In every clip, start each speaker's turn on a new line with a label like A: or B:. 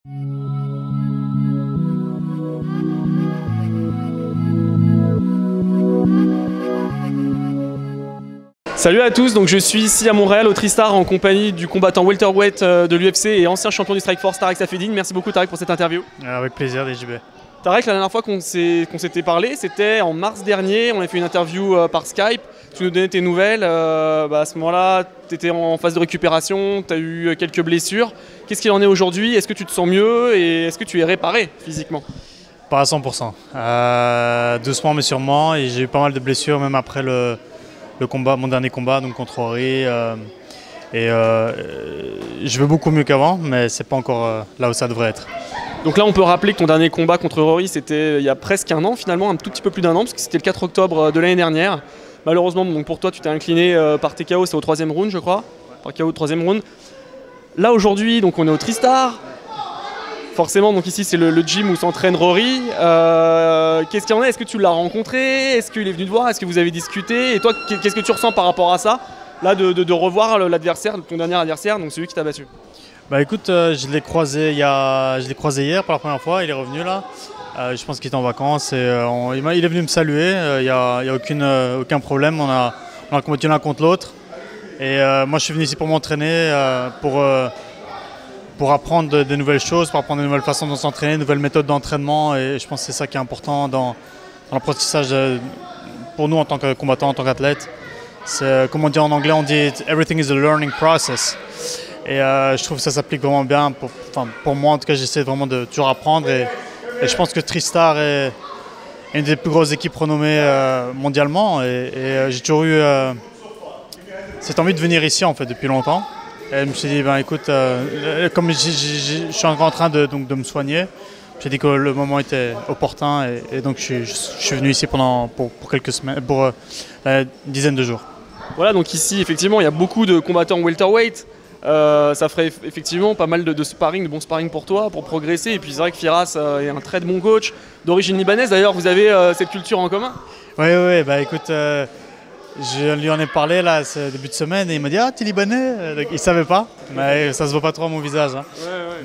A: Salut à tous, donc je suis ici à Montréal au Tristar en compagnie du combattant welterweight de l'UFC et ancien champion du Strikeforce Tarek Safieddine. Merci beaucoup Tarek pour cette interview.
B: Avec plaisir DJB.
A: Tarek, la dernière fois qu'on s'était parlé, c'était en mars dernier, on a fait une interview par Skype, tu nous donnais tes nouvelles, à ce moment-là tu étais en phase de récupération, tu as eu quelques blessures. Qu'est-ce qu'il en est aujourd'hui? Est-ce que tu te sens mieux et est-ce que tu es réparé physiquement?
B: Pas à 100%, doucement mais sûrement, et j'ai eu pas mal de blessures même après le combat, mon dernier combat donc contre Rory. Je vais beaucoup mieux qu'avant, mais c'est pas encore là où ça devrait être.
A: Donc là on peut rappeler que ton dernier combat contre Rory c'était il y a presque un an finalement, un tout petit peu plus d'un an, parce que c'était le 4 octobre de l'année dernière. Malheureusement donc pour toi tu t'es incliné par TKO, c'est au 3e round je crois, par KO au 3e round. Là aujourd'hui donc on est au Tristar. Forcément, donc ici c'est le gym où s'entraîne Rory. Qu'est-ce qu'il y en a? Est-ce que tu l'as rencontré? Est-ce qu'il est venu te voir? Est-ce que vous avez discuté? Et toi, qu'est-ce que tu ressens par rapport à ça? Là, de revoir l'adversaire, ton dernier adversaire, donc celui qui t'a battu.
B: Bah écoute, je l'ai croisé hier pour la première fois, il est revenu là. Je pense qu'il était en vacances et il est venu me saluer. Il n'y a aucun problème, on a combattu l'un contre l'autre. Et moi je suis venu ici pour m'entraîner, pour apprendre de nouvelles choses, pour apprendre de nouvelles façons de s'entraîner, de nouvelles méthodes d'entraînement. Et je pense que c'est ça qui est important dans l'apprentissage pour nous en tant que combattants, en tant qu'athlètes. C'est, comme on dit en anglais, on dit « everything is a learning process ». Et je trouve que ça s'applique vraiment bien. Pour moi, en tout cas, j'essaie vraiment de toujours apprendre. Et je pense que Tristar est une des plus grosses équipes renommées mondialement. Et j'ai toujours eu cette envie de venir ici en fait, depuis longtemps. Et je me suis dit, écoute, comme je suis encore en train de me soigner, j'ai dit que le moment était opportun et donc je suis venu ici pour quelques semaines, pour une dizaine de jours.
A: Voilà, donc ici effectivement il y a beaucoup de combattants welterweight. Ça ferait effectivement pas mal de sparring, de bons sparring pour toi, pour progresser. Et puis c'est vrai que Firas est un très bon coach, d'origine libanaise. D'ailleurs, vous avez cette culture en commun?
B: Oui, écoute, je lui en ai parlé là, ce début de semaine et il m'a dit « Ah, t'es libanais ?» Donc, il ne savait pas, mais ça se voit pas trop à mon visage. Hein.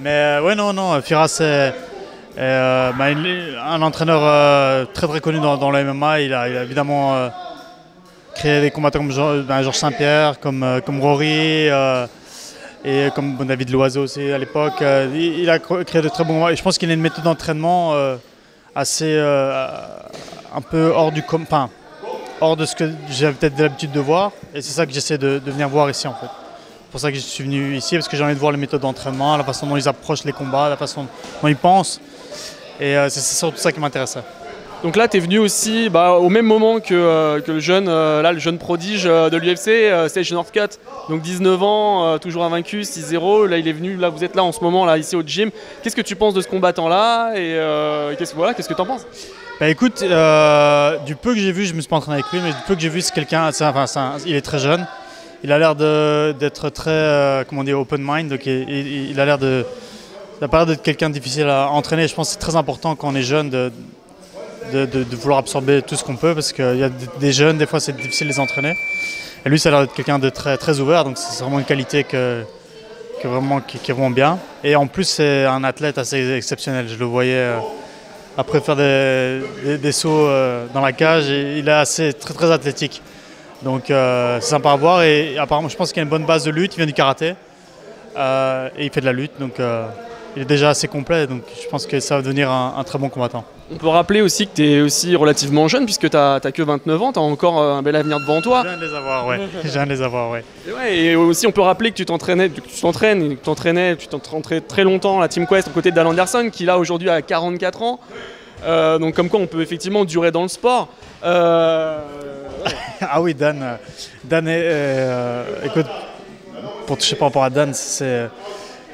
B: Mais non, Firas est un entraîneur très très connu dans le MMA. Il a évidemment créé des combattants comme Georges Saint-Pierre, comme Rory et comme David Loiseau aussi à l'époque. Il a créé de très bons combats et je pense qu'il a une méthode d'entraînement assez un peu hors de ce que j'ai peut-être l'habitude de voir, et c'est ça que j'essaie de venir voir ici en fait. C'est pour ça que je suis venu ici, parce que j'ai envie de voir les méthodes d'entraînement, la façon dont ils approchent les combats, la façon dont ils pensent, et c'est surtout ça qui m'intéressait.
A: Donc là, tu es venu aussi au même moment que le jeune prodige de l'UFC, Sage Northcutt, donc 19 ans, toujours invaincu, 6-0. Là, il est venu, là, vous êtes là en ce moment, là, ici au gym. Qu'est-ce que tu penses de ce combattant-là et qu'est-ce que tu en penses?
B: Écoute, du peu que j'ai vu, je ne me suis pas entraîné avec lui, mais du peu que j'ai vu, c'est quelqu'un, il est très jeune. Il a l'air d'être très, open mind, donc il a l'air d'être quelqu'un de difficile à entraîner. Je pense que c'est très important quand on est jeune de vouloir absorber tout ce qu'on peut, parce qu'il y a des jeunes, des fois c'est difficile de les entraîner. Et lui, ça a l'air d'être quelqu'un de très, très ouvert, donc c'est vraiment une qualité qui est vraiment bien. Et en plus, c'est un athlète assez exceptionnel. Je le voyais après faire des sauts dans la cage, et il est très, très athlétique. Donc c'est sympa à voir, et apparemment je pense qu'il a une bonne base de lutte, il vient du karaté, et il fait de la lutte, donc il est déjà assez complet, donc je pense que ça va devenir un très bon combattant.
A: On peut rappeler aussi que tu es aussi relativement jeune, puisque tu n'as que 29 ans, tu as encore un bel avenir devant toi.
B: Je viens de les avoir, ouais. Je viens de les avoir, ouais.
A: Et aussi on peut rappeler que tu t'entraînais très longtemps à la Team Quest aux côtés de Dan Anderson, qui là aujourd'hui a 44 ans. Donc comme quoi on peut effectivement durer dans le sport.
B: Ah oui, Dan écoute, pour toucher par rapport à Dan,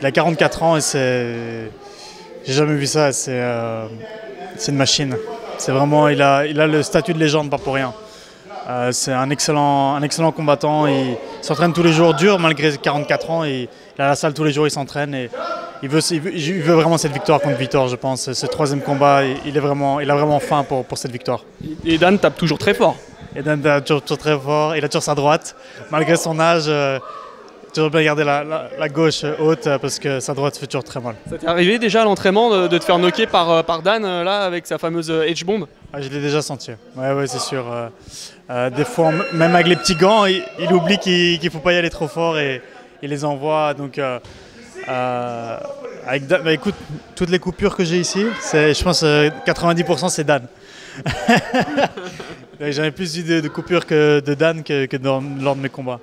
B: il a 44 ans et j'ai jamais vu ça, c'est une machine. C'est vraiment, il a le statut de légende, pas pour rien. C'est un excellent combattant, il s'entraîne tous les jours dur malgré 44 ans, il est à la salle tous les jours, il s'entraîne et il veut vraiment cette victoire contre Vitor, je pense. Ce troisième combat, il a vraiment faim pour cette victoire.
A: Et Dan tape toujours très fort.
B: Et Dan tape toujours très fort, il a toujours sa droite. Malgré son âge, toujours bien garder la gauche haute parce que sa droite fait toujours très mal.
A: Ça t'est arrivé déjà à l'entraînement de te faire knocker par Dan là avec sa fameuse H-bomb?
B: Ah, je l'ai déjà senti. Ouais, c'est sûr. Des fois, même avec les petits gants, il oublie qu'il ne faut pas y aller trop fort et il les envoie. Donc, écoute, toutes les coupures que j'ai ici, je pense 90% c'est Dan. J'en ai plus eu de coupures de Dan que lors de mes combats.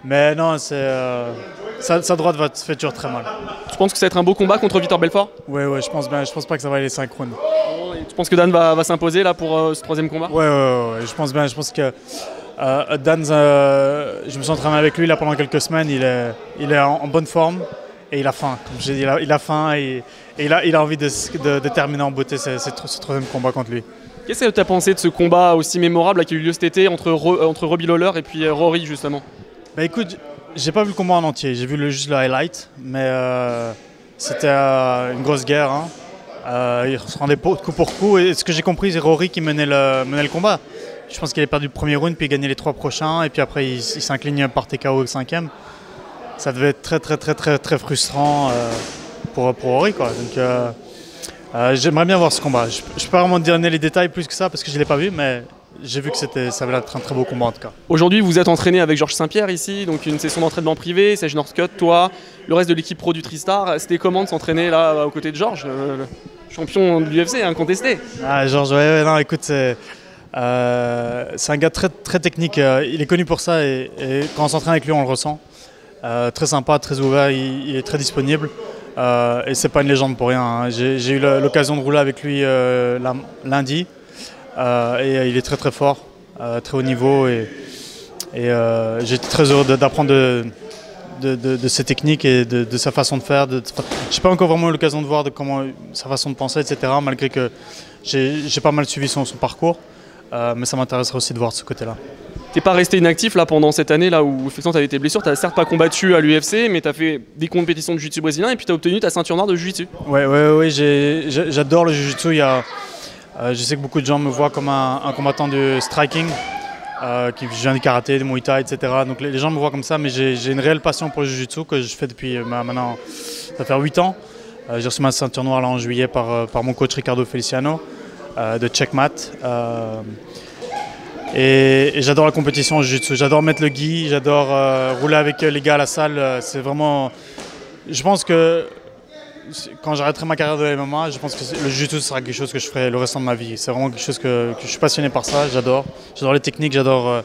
B: Mais non, sa droite va te faire toujours très mal.
A: Tu penses que ça va être un beau combat contre Vitor Belfort?
B: Ouais, je pense bien. Je pense pas que ça va aller 5 rounds.
A: Tu penses que Dan va s'imposer là pour ce troisième combat?
B: Ouais, je pense bien. Je pense que Dan, je me suis entraîné avec lui là pendant quelques semaines. Il est en bonne forme et il a faim. Comme je dis, il a faim et il a envie de terminer en beauté ce troisième combat contre lui.
A: Qu'est-ce que tu as pensé de ce combat aussi mémorable qui a eu lieu cet été entre Robbie Lawler et puis Rory justement?
B: Bah écoute, j'ai pas vu le combat en entier, j'ai vu juste le highlight, mais c'était une grosse guerre. Il se rendait coup pour coup, et ce que j'ai compris, c'est Rory qui menait le combat. Je pense qu'il a perdu le premier round, puis il gagnait les 3 prochains, et puis après il s'incline par TKO au 5e. Ça devait être très frustrant pour Rory, quoi. Donc j'aimerais bien voir ce combat. Je ne peux pas vraiment te donner les détails plus que ça parce que je ne l'ai pas vu, mais j'ai vu que ça avait l'air d'être un très beau combat en tout cas.
A: Aujourd'hui, vous êtes entraîné avec Georges Saint-Pierre ici, donc une session d'entraînement privé, Serge Northcutt, toi, le reste de l'équipe pro du Tristar. C'était comment de s'entraîner là aux côtés de Georges, le champion de l'UFC, incontesté?
B: Georges, non, écoute, c'est un gars très technique. Il est connu pour ça et quand on s'entraîne avec lui, on le ressent. Très sympa, très ouvert, il est très disponible. Et c'est pas une légende pour rien. J'ai eu l'occasion de rouler avec lui lundi. Et il est très fort, très haut niveau et j'étais très heureux d'apprendre de ses techniques et de sa façon de faire. Je n'ai pas encore vraiment eu l'occasion de voir sa façon de penser, etc. Malgré que j'ai pas mal suivi son parcours, mais ça m'intéresserait aussi de voir de ce côté-là.
A: T'es pas resté inactif là pendant cette année là où effectivement tu avais tes blessures, tu n'as certes pas combattu à l'UFC, mais tu as fait des compétitions de jiu-jitsu brésilien et puis tu as obtenu ta ceinture noire de jiu-jitsu.
B: Oui, j'adore le jiu-jitsu. Je sais que beaucoup de gens me voient comme un combattant de striking, qui vient du karaté, du muay thai, etc. Donc les gens me voient comme ça, mais j'ai une réelle passion pour le jiu-jitsu que je fais depuis maintenant, ça fait 8 ans. J'ai reçu ma ceinture noire là, en juillet par mon coach Ricardo Feliciano de Checkmat. Et j'adore la compétition en jiu-jitsu, j'adore mettre le gi, j'adore rouler avec les gars à la salle. C'est vraiment, je pense que quand j'arrêterai ma carrière de MMA, je pense que le jiu-jitsu sera quelque chose que je ferai le restant de ma vie. C'est vraiment quelque chose que je suis passionné par ça, j'adore. J'adore les techniques, j'adore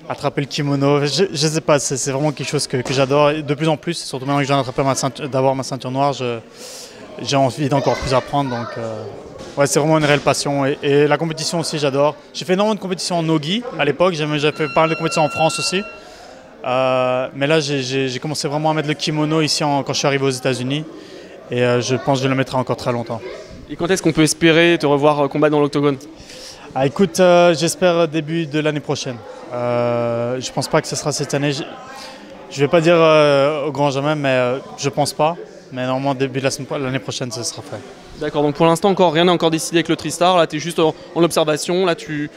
B: attraper le kimono. Je sais pas, c'est vraiment quelque chose que j'adore. De plus en plus, surtout maintenant que je viens d'avoir ma ceinture noire, j'ai envie d'encore plus apprendre. Donc, ouais, c'est vraiment une réelle passion. Et la compétition aussi, j'adore. J'ai fait énormément de compétitions en no-gi à l'époque. J'ai fait pas mal de compétitions en France aussi. Mais là, j'ai commencé vraiment à mettre le kimono ici quand je suis arrivé aux États-Unis. Et je pense que je le mettrai encore très longtemps.
A: Et quand est-ce qu'on peut espérer te revoir combattre dans l'octogone?
B: Écoute, j'espère début de l'année prochaine. Je pense pas que ce sera cette année. Je vais pas dire au grand jamais, mais je pense pas. Mais normalement, début de l'année prochaine, ce sera fait.
A: D'accord, donc pour l'instant, rien n'est encore décidé avec le Tristar. Là, tu es juste en observation. Là, tu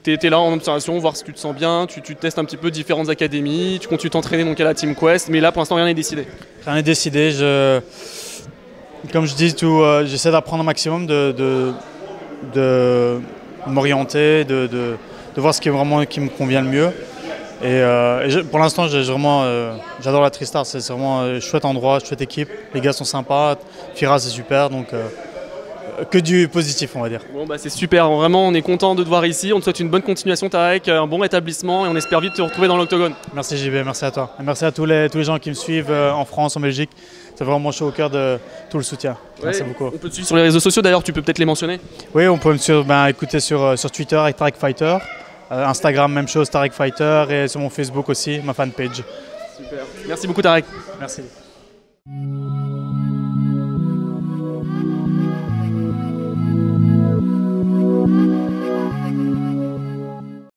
A: es là en observation, voir si tu te sens bien. Tu testes un petit peu différentes académies. Tu continues t'entraîner donc à la Team Quest. Mais là, pour l'instant, rien n'est décidé.
B: Rien n'est décidé. Comme je dis, j'essaie d'apprendre un maximum, de m'orienter, de voir ce qui me convient le mieux. Et pour l'instant, j'adore la Tristar. C'est vraiment un chouette endroit, chouette équipe. Les gars sont sympas. Firas, c'est super. Donc, que du positif, on va dire.
A: Bon, c'est super. Vraiment, on est content de te voir ici. On te souhaite une bonne continuation, Tarek, un bon rétablissement et on espère vite te retrouver dans l'octogone.
B: Merci JB, merci à toi. Et merci à tous les gens qui me suivent en France, en Belgique. C'est vraiment chaud au cœur de tout le soutien. Merci beaucoup.
A: On peut te suivre sur les réseaux sociaux d'ailleurs, tu peux peut-être les mentionner?
B: Oui, on peut me suivre, écouter sur Twitter avec Tarek Fighter. Instagram, même chose, Tarek Fighter. Et sur mon Facebook aussi, ma fanpage.
A: Super. Merci beaucoup, Tarek.
B: Merci.